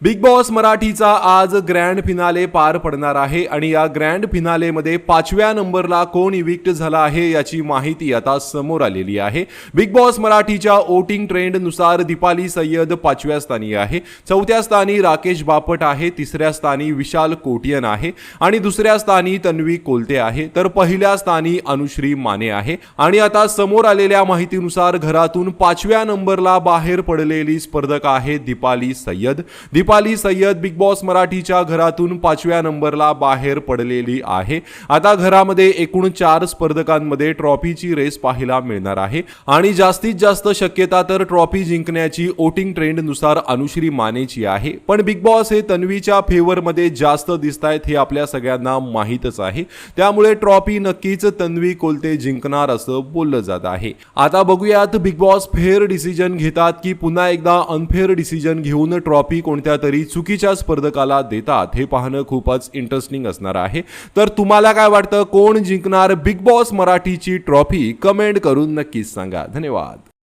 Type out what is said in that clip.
Big boss मराठीचा आज grand finale पार पडणार आहे आणि या ग्रँड फिनालेमध्ये 5व्या नंबरला कोण इविक्ट झाला आहे याची माहिती आता समोर आलेली आहे। बिग बॉस मराठीच्या वोटिंग ट्रेंडनुसार दीपाली सय्यद 5व्या स्थानी आहे, 4थ्या स्थानी राकेश बापट आहे, 3ऱ्या स्थानी विशाल कोटियन आहे आणि 2ऱ्या स्थानी तन्वी कोलते आहे, तर 1ल्या स्थानी अनुश्री माने आहे। आणि आता समोर आलेल्या माहितीनुसार घरातून 5व्या नंबरला बाहेर पडलेली स्पर्धक आहे दीपाली सय्यद। दीपाली सय्यद बिग बॉस मराठीच्या घरातून 5व्या नंबरला बाहेर पडलेली आहे। आता घरामध्ये एकूण 4 स्पर्धकांमध्ये ट्रॉफीची रेस पाहायला मिळणार आहे आणि जास्तीत जास्त शक्यता तर ट्रॉफी जिंकण्याची वोटिंग ट्रेंडनुसार अनुश्री मानेची आहे। पण बिग बॉस हे तन्वीच्या फेवरमध्ये जास्त दिसतायत हे आपल्या सगळ्यांना माहीतच आहे, त्यामुळे ट्रॉफी नक्कीच तन्वी कोलते जिंकणार असं बोललं जात आहे। आता बघूयात बिग बॉस फेअर डिसिजन घेतात की पुन्हा एकदा अनफेअर डिसिजन घेऊन ट्रॉफी कोणत्या तरी चुकीच्या स्पर्धकाला देतात, हे पाहणं खूपच इंटरेस्टिंग असणार आहे। तर तुम्हाला काय वाटतं, कोण जिंकणार बिग बॉस मराठीची ट्रॉफी? कमेंट करून नक्कीच सांगा। धन्यवाद।